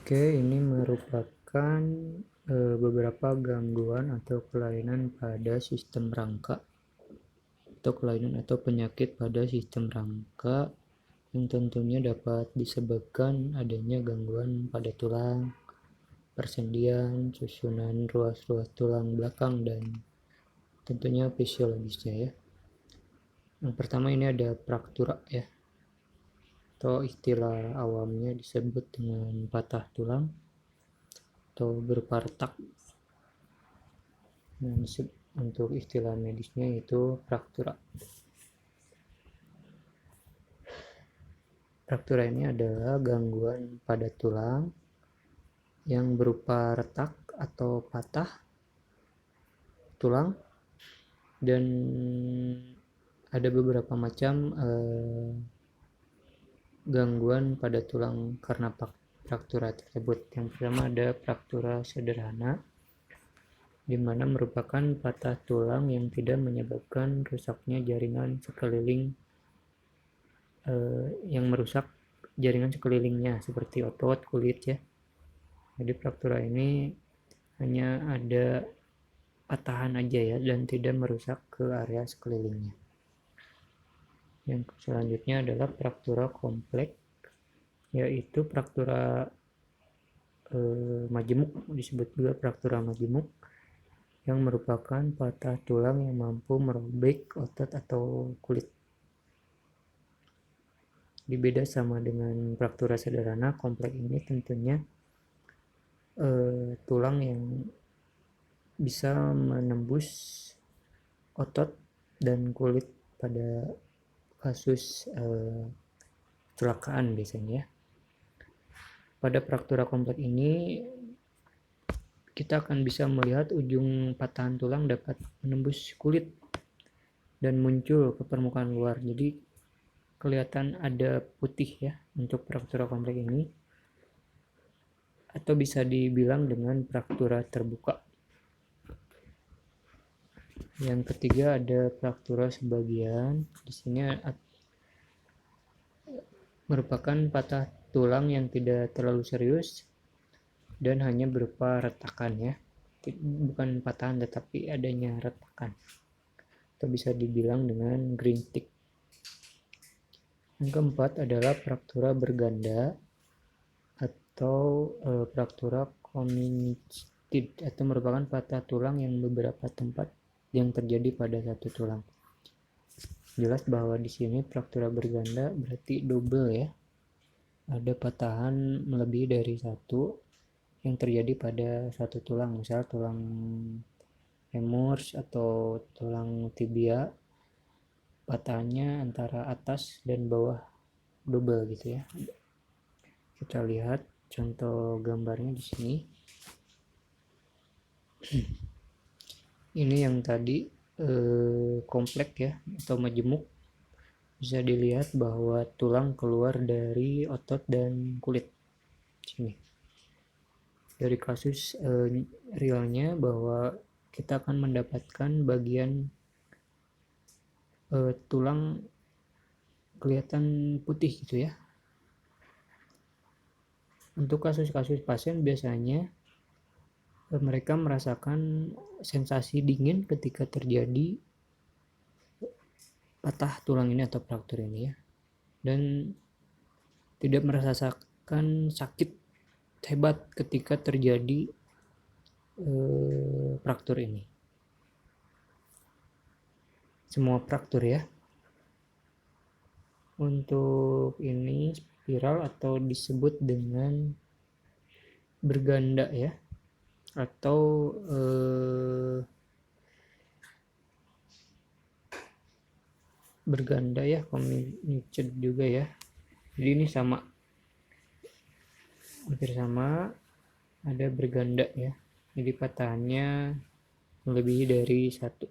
Oke, ini merupakan beberapa gangguan atau kelainan pada sistem rangka atau kelainan atau penyakit pada sistem rangka yang tentunya dapat disebabkan adanya gangguan pada tulang, persendian, susunan ruas-ruas tulang belakang, dan tentunya fisiologisnya ya. Yang pertama ini ada fraktura ya, atau istilah awamnya disebut dengan patah tulang atau berupa retak. Nah, untuk istilah medisnya itu fraktura. Fraktura ini adalah gangguan pada tulang yang berupa retak atau patah tulang, dan ada beberapa macam gangguan pada tulang karena fraktura tersebut. Yang pertama ada fraktura sederhana, di mana merupakan patah tulang yang tidak menyebabkan rusaknya jaringan sekeliling yang merusak jaringan sekelilingnya seperti otot, kulit ya. Jadi fraktura ini hanya ada patahan aja ya dan tidak merusak ke area sekelilingnya. Yang selanjutnya adalah fraktura kompleks, yaitu fraktura majemuk, disebut juga fraktura majemuk, yang merupakan patah tulang yang mampu merobek otot atau kulit. Beda sama dengan fraktura sederhana, kompleks ini tentunya tulang yang bisa menembus otot dan kulit pada kasus kecelakaan biasanya ya. Pada fraktura kompleks ini kita akan bisa melihat ujung patahan tulang dapat menembus kulit dan muncul ke permukaan luar. Jadi kelihatan ada putih ya untuk fraktura kompleks ini, atau bisa dibilang dengan fraktura terbuka. Yang ketiga ada fraktura sebagian. Di sini merupakan patah tulang yang tidak terlalu serius dan hanya berupa retakan ya, bukan patahan tetapi adanya retakan, atau bisa dibilang dengan green tick. Yang keempat adalah fraktura berganda atau fraktura comminuted, atau merupakan patah tulang yang beberapa tempat yang terjadi pada satu tulang. Jelas bahwa di sini fraktura berganda berarti double ya, ada patahan melebihi dari satu yang terjadi pada satu tulang, misal tulang femur atau tulang tibia, patahannya antara atas dan bawah double gitu ya. Kita lihat contoh gambarnya di sini. Ini yang tadi kompleks ya atau majemuk. Bisa dilihat bahwa tulang keluar dari otot dan kulit sini. Dari kasus realnya bahwa kita akan mendapatkan bagian tulang kelihatan putih gitu ya. Untuk kasus-kasus pasien biasanya mereka merasakan sensasi dingin ketika terjadi patah tulang ini atau fraktur ini ya, dan tidak merasakan sakit hebat ketika terjadi fraktur ini. Semua fraktur ya. Untuk ini spiral atau disebut dengan berganda ya, atau berganda ya, comminuted juga ya. Jadi ini sama, hampir sama, ada berganda ya. Jadi patahannya melebihi dari satu.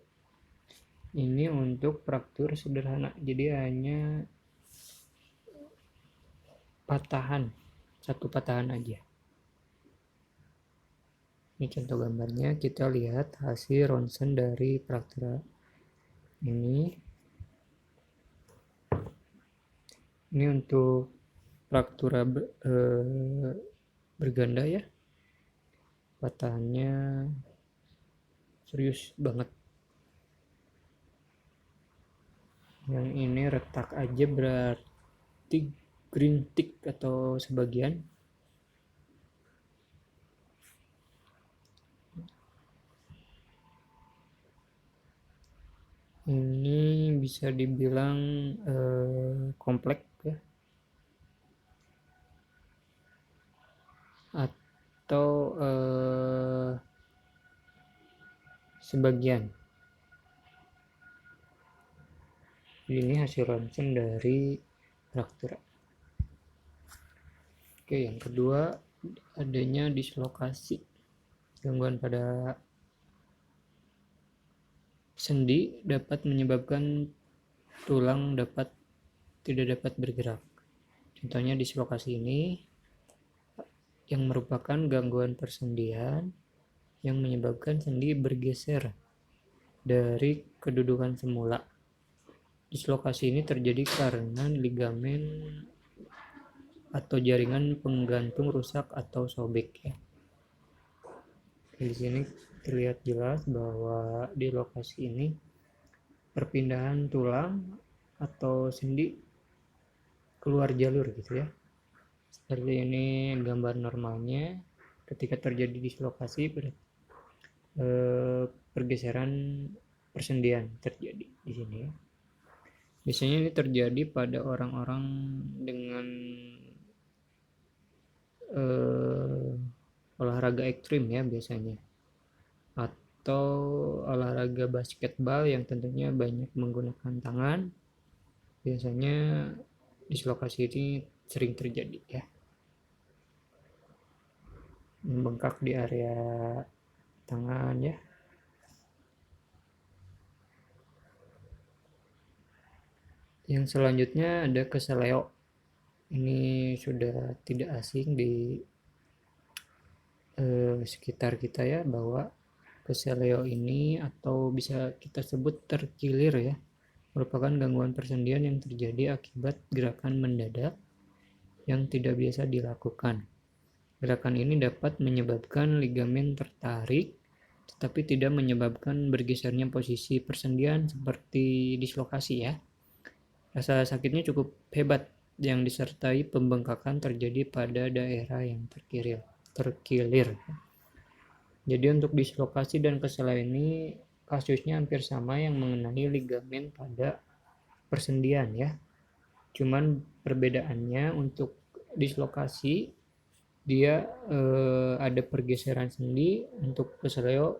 Ini untuk fraktur sederhana, jadi hanya patahan, satu patahan aja. Ini contoh gambarnya, kita lihat hasil ronsen dari fraktura ini. Ini untuk fraktura berganda ya, patahannya serius banget. Yang ini retak aja berarti green tick atau sebagian. Ini bisa dibilang kompleks ya, atau sebagian. Ini hasil ronsen dari Fraktura. Oke, yang kedua adanya dislokasi, gangguan pada sendi dapat menyebabkan tulang tidak dapat bergerak. Contohnya dislokasi ini yang merupakan gangguan persendian yang menyebabkan sendi bergeser dari kedudukan semula. Dislokasi ini terjadi karena ligamen atau jaringan penggantung rusak atau sobek ya. Di sini terlihat jelas bahwa di lokasi ini perpindahan tulang atau sendi keluar jalur gitu ya. Seperti ini gambar normalnya ketika terjadi dislokasi, pergeseran persendian terjadi di sini ya. Biasanya ini terjadi pada orang-orang dengan olahraga ekstrim ya biasanya, atau olahraga basketball yang tentunya banyak menggunakan tangan. Biasanya dislokasi ini sering terjadi ya, membengkak di area tangan ya. Yang selanjutnya ada keseleo. Ini sudah tidak asing di sekitar kita ya, bahwa keseleo ini atau bisa kita sebut terkilir ya, merupakan gangguan persendian yang terjadi akibat gerakan mendadak yang tidak biasa dilakukan. Gerakan ini dapat menyebabkan ligamen tertarik, tetapi tidak menyebabkan bergesernya posisi persendian seperti dislokasi ya. Rasa sakitnya cukup hebat yang disertai pembengkakan terjadi pada daerah yang terkilir. Jadi untuk dislokasi dan keseleo ini kasusnya hampir sama yang mengenai ligamen pada persendian ya. Cuman perbedaannya untuk dislokasi dia ada pergeseran sendi, untuk keseleo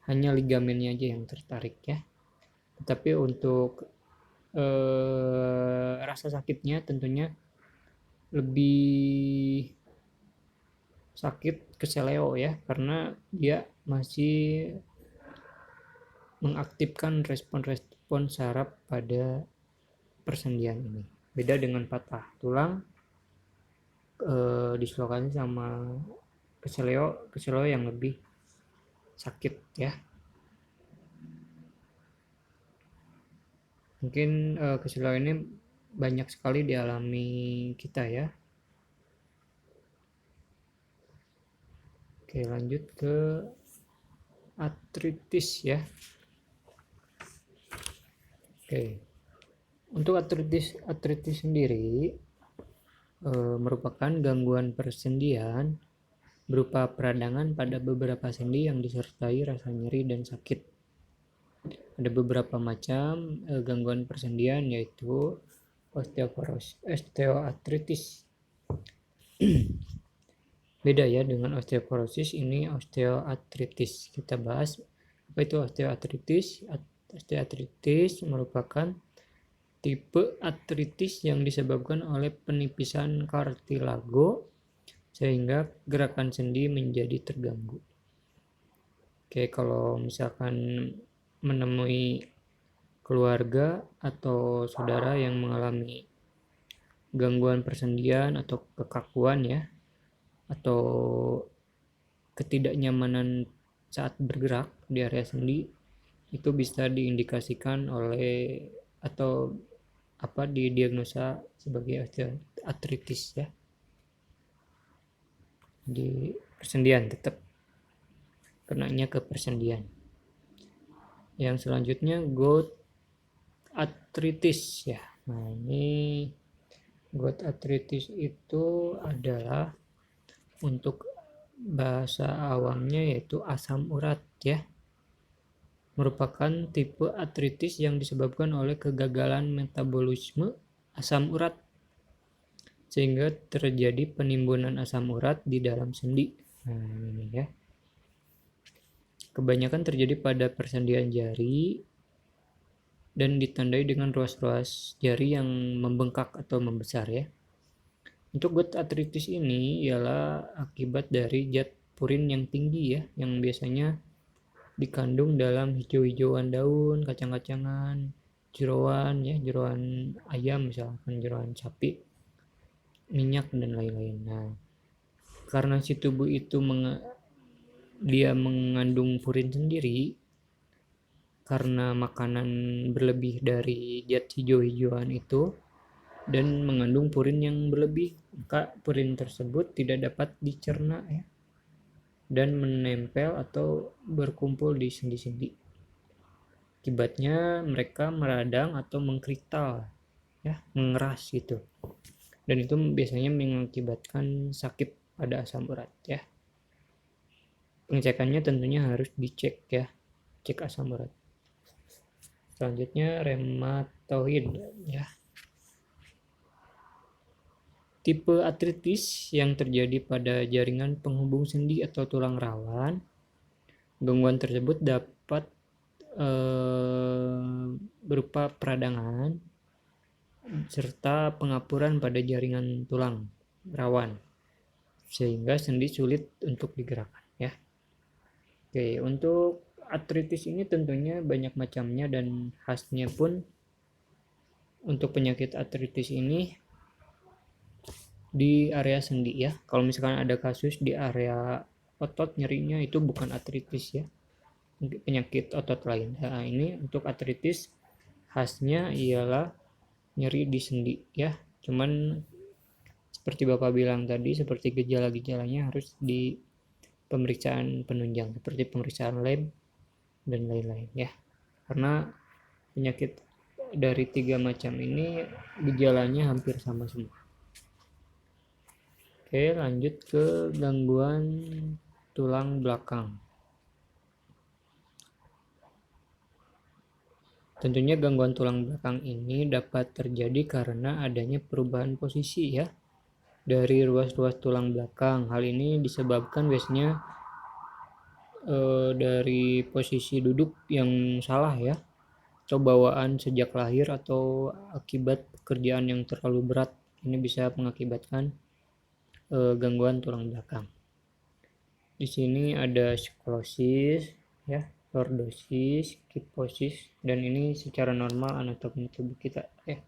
hanya ligamennya aja yang tertarik ya. Tetapi untuk rasa sakitnya tentunya lebih sakit keseleo ya, karena dia masih mengaktifkan respon-respon saraf pada persendian ini. Beda dengan patah tulang, dislokasi sama keseleo yang lebih sakit ya. Mungkin keseleo ini banyak sekali dialami kita ya. Oke, lanjut ke artritis ya. Oke, untuk artritis sendiri merupakan gangguan persendian berupa peradangan pada beberapa sendi yang disertai rasa nyeri dan sakit. Ada beberapa macam gangguan persendian, yaitu osteoartritis. Beda ya dengan osteoporosis, ini osteoartritis. Kita bahas apa itu osteoartritis. Osteoartritis merupakan tipe artritis yang disebabkan oleh penipisan kartilago sehingga gerakan sendi menjadi terganggu. Oke, kalau misalkan menemui keluarga atau saudara yang mengalami gangguan persendian atau kekakuan ya, atau ketidaknyamanan saat bergerak di area sendi, itu bisa diindikasikan oleh atau didiagnosa sebagai osteoartritis ya. di persendian, tetap kenanya ke persendian. Yang selanjutnya gout arthritis ya. Nah, ini gout arthritis itu adalah untuk bahasa awamnya yaitu asam urat ya. Merupakan tipe artritis yang disebabkan oleh kegagalan metabolisme asam urat sehingga terjadi penimbunan asam urat di dalam sendi. Nah, ini ya. Kebanyakan terjadi pada persendian jari dan ditandai dengan ruas-ruas jari yang membengkak atau membesar ya. Untuk gout arthritis ini ialah akibat dari zat purin yang tinggi ya, yang biasanya dikandung dalam hijau-hijauan daun, kacang-kacangan, jeroan ya, jeroan ayam misalkan, jeroan sapi, minyak dan lain-lain. Nah, karena si tubuh itu dia mengandung purin sendiri karena makanan berlebih dari zat hijau-hijauan itu dan mengandung purin yang berlebih, maka purin tersebut tidak dapat dicerna ya dan menempel atau berkumpul di sendi-sendi. Akibatnya mereka meradang atau mengkrital ya, mengeras gitu. Dan itu biasanya mengakibatkan sakit pada asam urat ya. Pengecekannya tentunya harus dicek ya, cek asam urat. Selanjutnya rheumatoid ya. Tipe artritis yang terjadi pada jaringan penghubung sendi atau tulang rawan. Gangguan tersebut dapat berupa peradangan serta pengapuran pada jaringan tulang rawan sehingga sendi sulit untuk digerakkan ya. Oke, untuk artritis ini tentunya banyak macamnya dan khasnya pun untuk penyakit artritis ini di area sendi ya. Kalau misalkan ada kasus di area otot nyerinya itu bukan artritis ya, penyakit otot lain. Nah, ini untuk artritis khasnya ialah nyeri di sendi ya. Cuman seperti Bapak bilang tadi, seperti gejala-gejalanya harus di pemeriksaan penunjang seperti pemeriksaan lab dan lain-lain ya. Karena penyakit dari 3 macam ini gejalanya hampir sama semua. Oke, lanjut ke gangguan tulang belakang. Tentunya gangguan tulang belakang ini dapat terjadi karena adanya perubahan posisi ya dari ruas-ruas tulang belakang. Hal ini disebabkan biasanya dari posisi duduk yang salah ya, atau bawaan sejak lahir atau akibat pekerjaan yang terlalu berat. Ini bisa mengakibatkan gangguan tulang belakang. Di sini ada sklerosis ya, lordosis, kifosis, dan ini secara normal anatomi tubuh kita ya.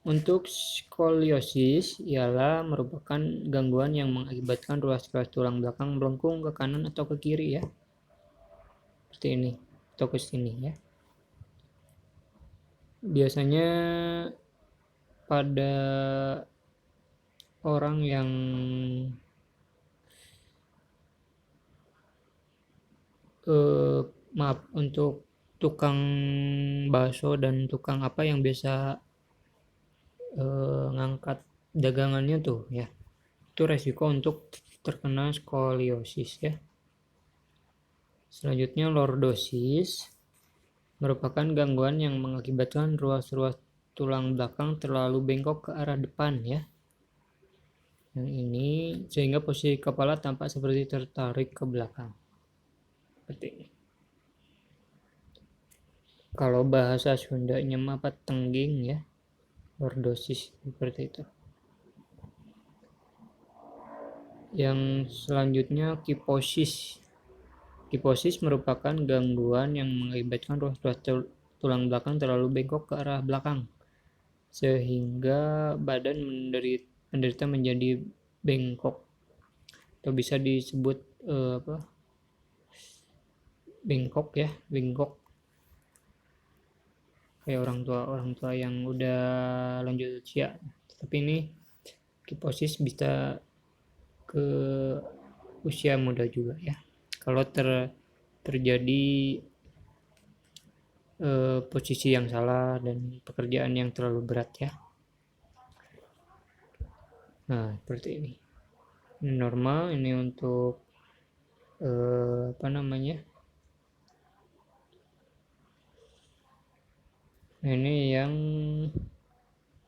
Untuk skoliosis ialah merupakan gangguan yang mengakibatkan ruas-ruas tulang belakang melengkung ke kanan atau ke kiri ya. Seperti ini atau ke sini ya. Biasanya pada orang yang maaf, untuk tukang bakso dan tukang apa yang biasa ngangkat dagangannya tuh ya, itu resiko untuk terkena skoliosis ya. Selanjutnya lordosis merupakan gangguan yang mengakibatkan ruas-ruas tulang belakang terlalu bengkok ke arah depan ya. Yang ini sehingga posisi kepala tampak seperti tertarik ke belakang. Seperti ini. Kalau bahasa Sundanya apa tengging ya, lordosis seperti itu. Yang selanjutnya kifosis. Kifosis merupakan gangguan yang mengakibatkan ruas-ruas tulang belakang terlalu bengkok ke arah belakang sehingga badan menderita menjadi bengkok atau bisa disebut bengkok ya, bengkok kayak orang tua yang udah lanjut usia. Tapi ini kifosis bisa ke usia muda juga ya. Kalau terjadi posisi yang salah dan pekerjaan yang terlalu berat ya. Nah, seperti ini. Ini normal, ini untuk apa namanya? Nah, ini yang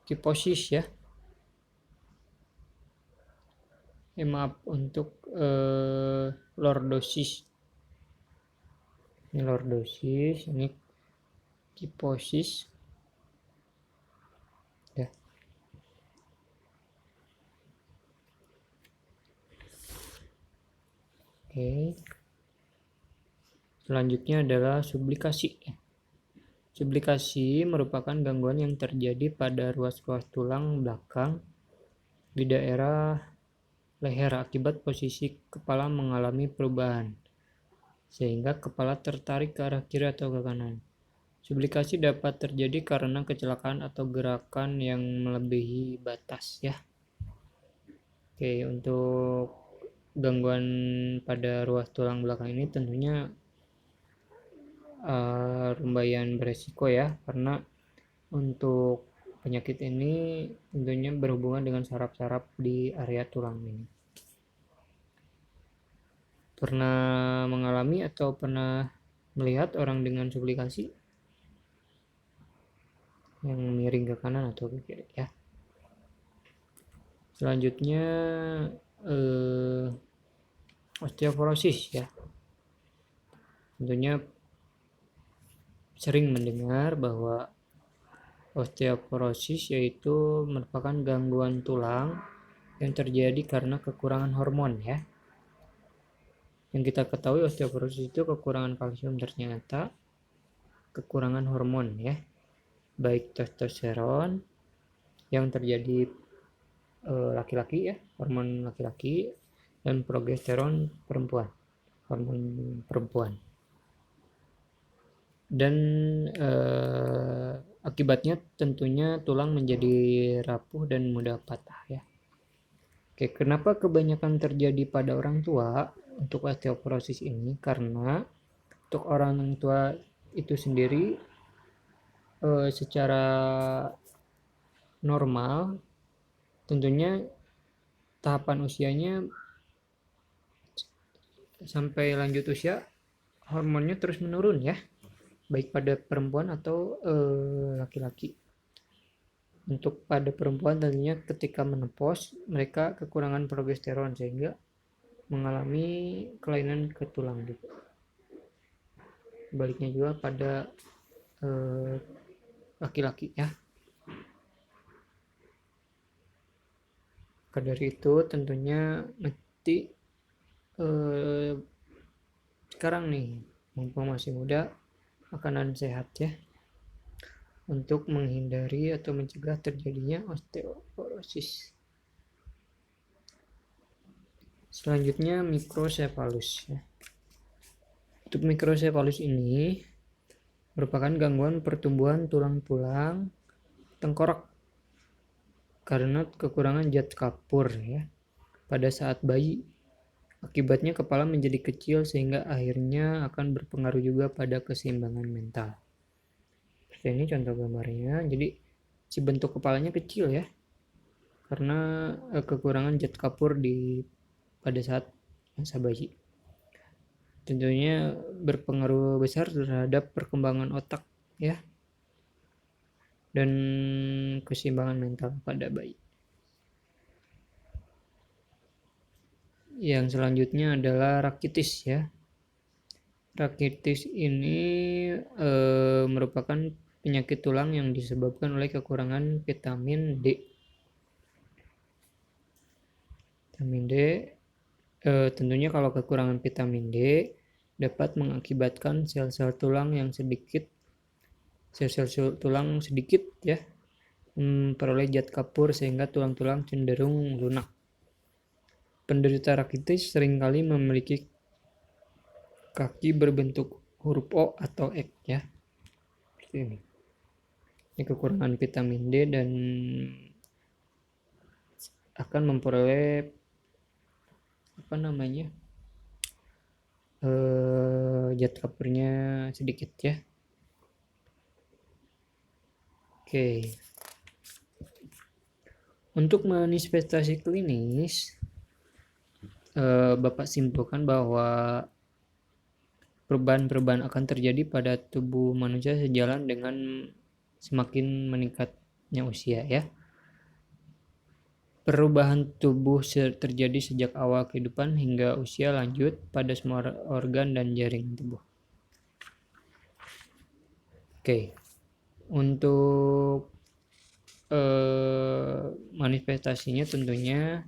kiposis ya. Maaf untuk lordosis. Ini lordosis, ini kiposis. Ya. Oke. Selanjutnya adalah sublikasi. Sublikasi merupakan gangguan yang terjadi pada ruas-ruas tulang belakang di daerah leher akibat posisi kepala mengalami perubahan, sehingga kepala tertarik ke arah kiri atau ke kanan. Sublikasi dapat terjadi karena kecelakaan atau gerakan yang melebihi batas ya. Oke, untuk gangguan pada ruas tulang belakang ini tentunya lumayan beresiko ya, karena untuk penyakit ini tentunya berhubungan dengan saraf-saraf di area tulang ini. Pernah mengalami atau pernah melihat orang dengan sublikasi yang miring ke kanan atau ke kiri ya. Selanjutnya osteoporosis ya. Tentunya sering mendengar bahwa osteoporosis yaitu merupakan gangguan tulang yang terjadi karena kekurangan hormon ya. Yang kita ketahui osteoporosis itu kekurangan kalsium, ternyata kekurangan hormon ya, baik testosteron yang terjadi laki-laki ya, hormon laki-laki, dan progesteron perempuan, hormon perempuan. Dan akibatnya tentunya tulang menjadi rapuh dan mudah patah ya. Oke, kenapa kebanyakan terjadi pada orang tua untuk osteoporosis ini? Karena untuk orang tua itu sendiri secara normal tentunya tahapan usianya sampai lanjut usia hormonnya terus menurun ya, baik pada perempuan atau laki-laki. Untuk pada perempuan tentunya ketika menopause mereka kekurangan progesteron sehingga mengalami kelainan ke tulang juga. Baliknya juga pada laki-laki ya. Maka dari itu tentunya nanti sekarang nih mumpung masih muda, makanan sehat ya, untuk menghindari atau mencegah terjadinya osteoporosis. Selanjutnya mikrosefalus ya. Untuk mikrosefalus ini merupakan gangguan pertumbuhan tulang-tulang tengkorak karena kekurangan zat kapur ya pada saat bayi. Akibatnya kepala menjadi kecil sehingga akhirnya akan berpengaruh juga pada keseimbangan mental. Seperti ini contoh gambarnya. Jadi si bentuk kepalanya kecil ya, karena kekurangan zat kapur pada saat masa bayi. Tentunya berpengaruh besar terhadap perkembangan otak ya, dan keseimbangan mental pada bayi. Yang selanjutnya adalah rakitis ya. Rakitis ini merupakan penyakit tulang yang disebabkan oleh kekurangan vitamin D. Vitamin D tentunya kalau kekurangan vitamin D dapat mengakibatkan sel-sel tulang yang sedikit ya memperoleh zat kapur sehingga tulang-tulang cenderung lunak. Penderita rakitis seringkali memiliki kaki berbentuk huruf O atau X ya. Seperti ini. Ini kekurangan vitamin D dan akan memperoleh jet covernya sedikit ya. Oke. Untuk manifestasi klinis, Bapak simpulkan bahwa perubahan-perubahan akan terjadi pada tubuh manusia sejalan dengan semakin meningkatnya usia ya. Perubahan tubuh terjadi sejak awal kehidupan hingga usia lanjut pada semua organ dan jaringan tubuh. Oke. Untuk manifestasinya tentunya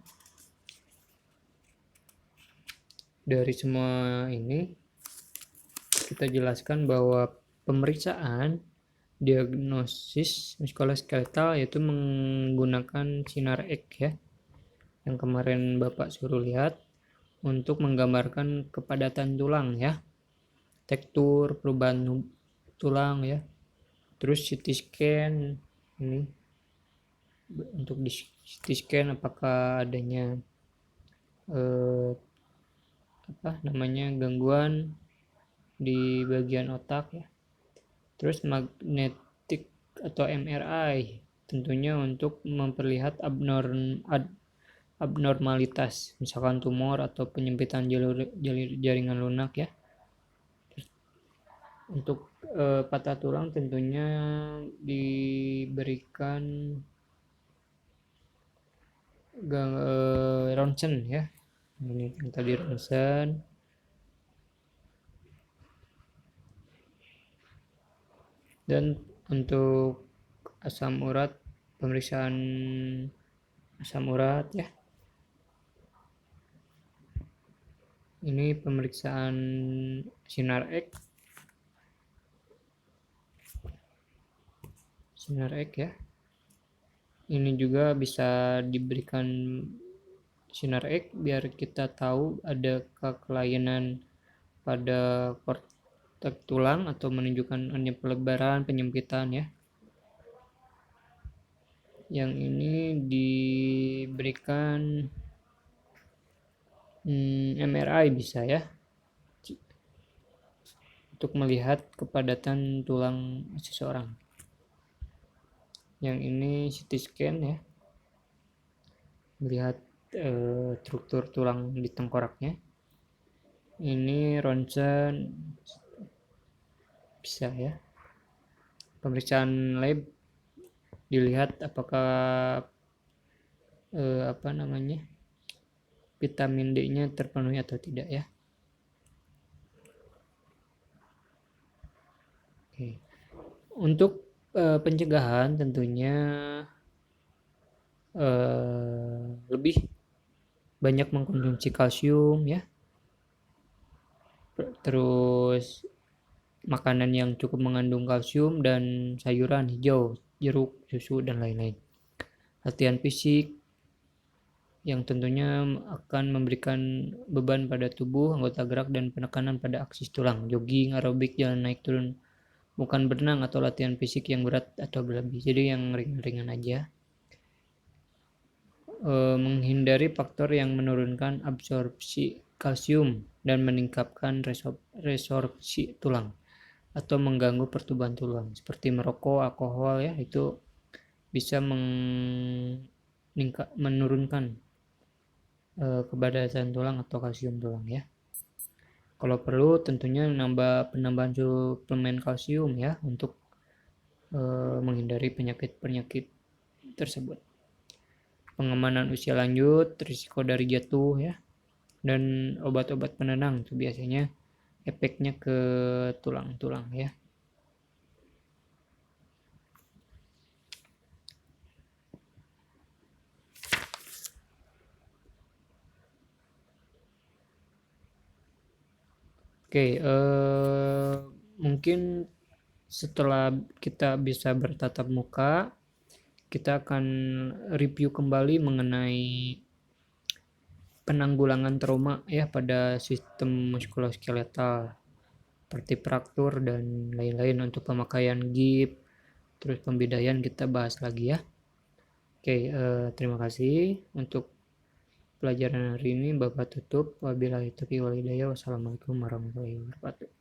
dari semua ini kita jelaskan bahwa pemeriksaan diagnosis muskuloskeletal yaitu menggunakan sinar X ya, yang kemarin Bapak suruh lihat, untuk menggambarkan kepadatan tulang ya, tekstur, perubahan tulang ya. Terus CT scan ini untuk di CT scan apakah adanya gangguan di bagian otak ya. Terus magnetik atau MRI tentunya untuk memperlihat abnormalitas, misalkan tumor atau penyempitan jaringan lunak ya. Untuk patah tulang tentunya diberikan ronsen ya. Ini yang tadi ronsen. Dan untuk asam urat, pemeriksaan asam urat ya. Ini pemeriksaan sinar X. Sinar X ya. Ini juga bisa diberikan sinar X biar kita tahu ada kelainan pada korteks tulang atau menunjukkan adanya pelebaran, penyempitan ya. Yang ini diberikan MRI bisa ya, untuk melihat kepadatan tulang seseorang. Yang ini CT scan ya, melihat struktur tulang di tengkoraknya. Ini ronsen bisa ya. Pemeriksaan lab dilihat apakah vitamin D-nya terpenuhi atau tidak ya. Oke. Untuk pencegahan tentunya lebih banyak mengkonsumsi kalsium ya. Terus makanan yang cukup mengandung kalsium dan sayuran hijau, jeruk, susu dan lain-lain. Latihan fisik yang tentunya akan memberikan beban pada tubuh, anggota gerak dan penekanan pada aksis tulang. Jogging, aerobik, jalan naik turun, bukan berenang atau latihan fisik yang berat atau berlebih. Jadi yang ringan-ringan aja. Menghindari faktor yang menurunkan absorpsi kalsium dan meningkatkan resorpsi tulang atau mengganggu pertumbuhan tulang, seperti merokok, alkohol ya, itu bisa menurunkan kepadatan tulang atau kalsium tulang ya. Kalau perlu tentunya penambahan suplemen kalsium ya, untuk menghindari penyakit-penyakit tersebut. Pengamanan usia lanjut, risiko dari jatuh ya, dan obat-obat penenang itu biasanya efeknya ke tulang-tulang ya. Oke, mungkin setelah kita bisa bertatap muka, kita akan review kembali mengenai penanggulangan trauma ya pada sistem muskuloskeletal, seperti fraktur dan lain-lain. Untuk pemakaian GIP, terus pembedaian kita bahas lagi ya. Oke, terima kasih untuk pelajaran hari ini Bapak tutup. Wabillahi taufiq wal hidayah. Wassalamualaikum warahmatullahi wabarakatuh.